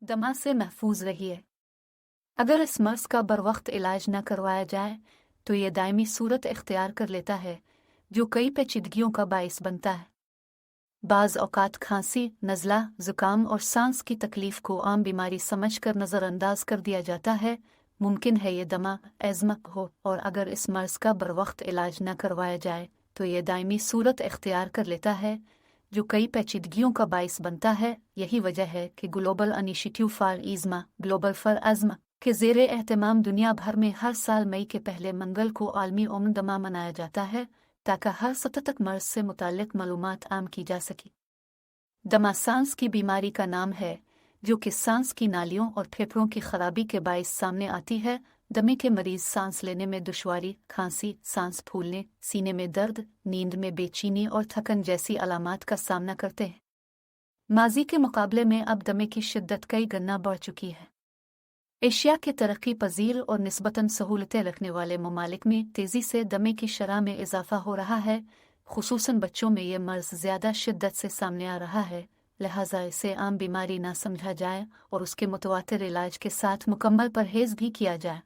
दमा से महफूज रहिए। अगर इस मर्ज का बरवक्त इलाज न करवाया जाए तो ये दायमी सूरत इख्तियार कर लेता है जो कई पेचीदगियों का बाइस बनता है। बाज़ औक़ात खांसी, नज़ला, ज़ुकाम और सांस की तकलीफ़ को आम बीमारी समझकर नज़रअंदाज कर दिया जाता है। मुमकिन है ये दमा, एज़मा हो, और अगर इस मर्ज़ का बरवक्त इलाज न करवाया जाए तो ये दायमी सूरत इख्तियार कर लेता है जो कई पेचीदगियों का बाइस बनता है। यही वजह है कि global initiative for asthma, global for asthma के ज़ेरे एहतमाम दुनिया भर में हर साल मई के पहले मंगल को आलमी उम्र दमा मनाया जाता है ताकि हर सतह तक मर्ज से मुताल्लिक मालूमात आम की जा सके। दमा सांस की बीमारी का नाम है जो कि सांस की नालियों और फेफड़ों की खराबी के बाइस सामने आती है। दमे के मरीज सांस लेने में दुश्वारी, खांसी, सांस फूलने, सीने में दर्द, नींद में बेचैनी और थकन जैसी अलामात का सामना करते हैं। माजी के मुकाबले में अब दमे की शिद्दत कई गुना बढ़ चुकी है। एशिया के तरक्की पजीर और निस्बतन सहूलतें रखने वाले ममालिक में तेज़ी से दमे की शरह में इजाफा हो रहा है। खुसूसन बच्चों में यह मर्ज ज़्यादा शिद्दत से सामने आ रहा है, लिहाजा इसे आम बीमारी ना समझा जाए और उसके मुतवातिर इलाज के साथ मुकम्मल परहेज़ भी किया जाए।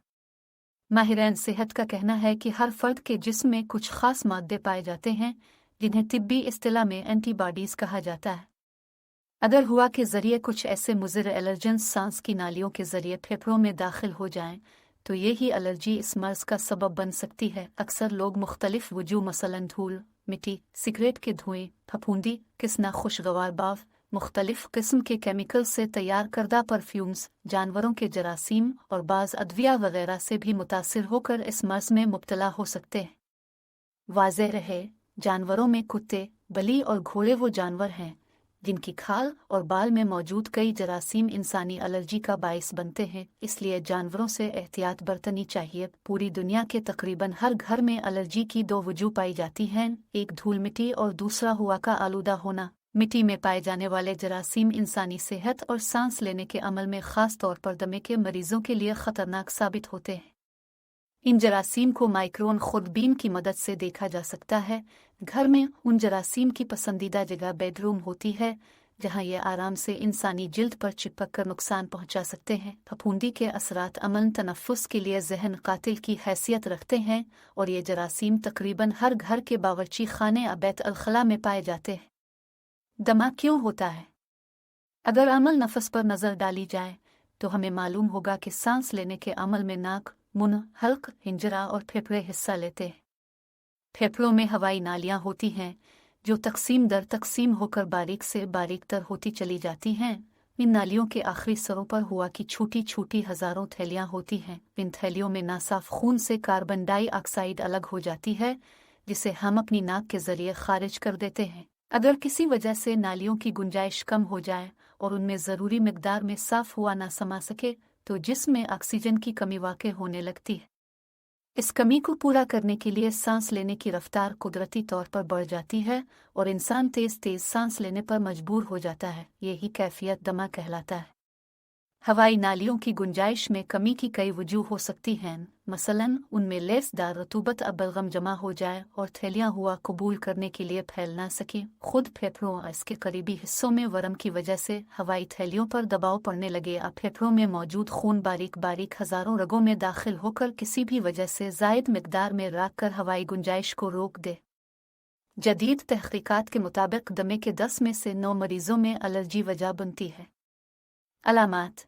माहिरान सेहत का कहना है कि हर फर्द के जिस्म में कुछ ख़ास मादे पाए जाते हैं जिन्हें तिब्बी इस्तिलाह में एंटीबॉडीज़ कहा जाता है। अगर हुआ के ज़रिए कुछ ऐसे मुज़िर एलर्जेंस सांस की नालियों के ज़रिए फेफड़ों में दाखिल हो जाएं तो यही एलर्जी इस मर्ज़ का सबब बन सकती है। अक्सर लोग मुख्तलिफ वजूह मसलन धूल, मिट्टी, सिगरेट के धुएं, फफूंदी, किस्ना खुशगवार बाव, मुख्तलिफ किस्म के केमिकल से तैयार करदा परफ्यूम्स, जानवरों के जरासीम और बाज़ अद्विया वगैरह से भी मुतासिर होकर इस मर्ज़ में मुब्तला हो सकते हैं। वाज़ेह रहे, जानवरों में कुत्ते, बली और घोड़े वो जानवर हैं जिनकी खाल और बाल में मौजूद कई जरासीम इंसानी एलर्जी का बाइस बनते हैं, इसलिए जानवरों से एहतियात बरतनी चाहिए। पूरी दुनिया के तकरीबन हर घर में एलर्जी की दो वजूह पाई जाती हैं, एक धूल मिट्टी और दूसरा हवा का आलूदा होना। मिट्टी में पाए जाने वाले जरासीम इंसानी सेहत और सांस लेने के अमल में ख़ास तौर पर दमे के मरीजों के लिए ख़तरनाक साबित होते हैं। इन जरासीम को माइक्रोन खुरदबीन की मदद से देखा जा सकता है। घर में उन जरासीम की पसंदीदा जगह बेडरूम होती है जहां ये आराम से इंसानी जिल्द पर चिपक कर नुकसान पहुंचा सकते हैं। फफूंदी के असरात अमन तनफ़ुस के लिए जहन कातिल की हैसियत रखते हैं और ये जरासीम तकरीबन हर घर के बावर्ची खाने या बैत अलखला में पाए जाते हैं। दमा क्यों होता है? अगर अमल नफस पर नज़र डाली जाए तो हमें मालूम होगा कि सांस लेने के अमल में नाक, मुंह, हल्क, हिंजरा और फेफड़े हिस्सा लेते हैं। फेफड़ों में हवाई नालियां होती हैं जो तकसीम दर तकसीम होकर बारीक से बारीक तर होती चली जाती हैं। इन नालियों के आखिरी सरों पर हवा की छोटी छोटी हजारों थैलियां होती हैं। इन थैलियों में नासाफ खून से कार्बन डाइऑक्साइड अलग हो जाती है जिसे हम अपनी नाक के जरिए खारिज कर देते हैं। अगर किसी वजह से नालियों की गुंजाइश कम हो जाए और उनमें ज़रूरी मिकदार में साफ हुआ ना समा सके तो जिस्म में ऑक्सीजन की कमी वाक़ई होने लगती है। इस कमी को पूरा करने के लिए सांस लेने की रफ्तार कुदरती तौर पर बढ़ जाती है और इंसान तेज़ तेज़ सांस लेने पर मजबूर हो जाता है। यही कैफियत दमा कहलाता है। हवाई नालियों की गुंजाइश में कमी की कई वजूह हो सकती हैं, मसलन उनमें लेसदार रतूबत बलगम जमा हो जाए और थैलियां हुआ कबूल करने के लिए फैल ना सकें। खुद फेफड़ों और इसके करीबी हिस्सों में वरम की वजह से हवाई थैलियों पर दबाव पड़ने लगे या फेफड़ों में मौजूद खून बारीक बारीक हजारों रगों में दाखिल होकर किसी भी वजह से ज़ायद मिकदार में राख कर हवाई गुंजाइश को रोक दे। जदीद तहकीकात के मुताबिक दमे के 10 में से 9 मरीजों में एलर्जी वजह बनती है। अलामात।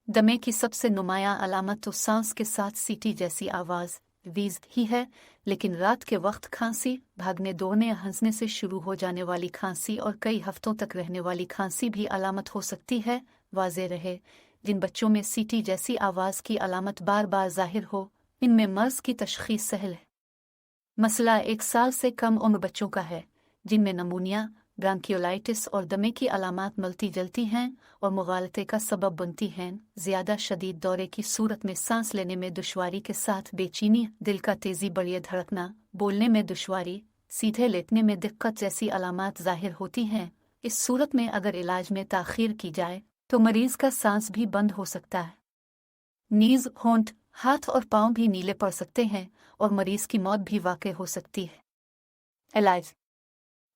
दमे की सबसे नुमायां अलामत तो सांस के साथ सीटी जैसी आवाज़ वीज़ ही है, लेकिन रात के वक्त खांसी, भागने दौड़ने या हंसने से शुरू हो जाने वाली खांसी और कई हफ्तों तक रहने वाली खांसी भी अलामत हो सकती है। वाज़े रहे, जिन बच्चों में सीटी जैसी आवाज़ की अलामत बार बार जाहिर हो, इनमें मर्ज़ की तशख़ीस सहल है। मसला 1 साल से कम उम्र बच्चों का है जिनमें नमूनिया, ब्रांकियोलाइटिस और दमे की अलामात मिलती जलती हैं और मुगालते का सबब बनती हैं। ज़्यादा शदीद दौरे की सूरत में सांस लेने में दुश्वारी के साथ बेचैनी, दिल का तेज़ी बढ़िया धड़कना, बोलने में दुश्वारी, सीधे लेटने में दिक्कत जैसी अलामात ज़ाहिर होती हैं। इस सूरत में अगर इलाज में ताख़ीर की जाए तो मरीज़ का सांस भी बंद हो सकता है। नीज़, होंठ, हाथ और पाँव भी नीले पड़ सकते हैं और मरीज़ की मौत भी वाक़ई हो सकती है। इलाज।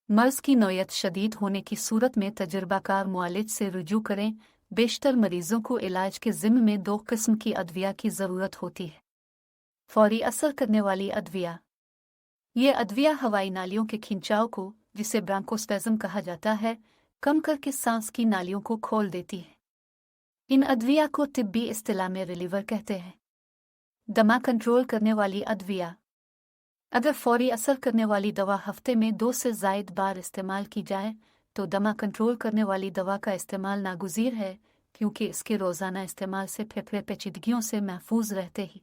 मर्ज़ की नौयत शदीद होने की सूरत में तजर्बाकार मुआलिज से रुजू करें। بیشتر مریضوں کو علاج کے ضمن میں 2 قسم کی ادویہ کی ضرورت ہوتی ہے۔ فوری اثر کرنے والی ادویہ۔ یہ ادویہ ہوائی نالیوں کے کھنچاؤ کو، جسے برانکوسپیزم کہا جاتا ہے، کم کر کے سانس کی نالیوں کو کھول دیتی ہے۔ ان ادویہ کو طبی اصطلاح میں ریلیور کہتے ہیں۔ دمہ کنٹرول کرنے والی ادویہ۔ اگر فوری اثر کرنے والی دوا ہفتے میں 2 سے زائد بار استعمال کی جائے تو دمہ کنٹرول کرنے والی دوا کا استعمال ناگزیر ہے، کیونکہ اس کے روزانہ استعمال سے پھیپھڑے پیچیدگیوں سے محفوظ رہتے ہی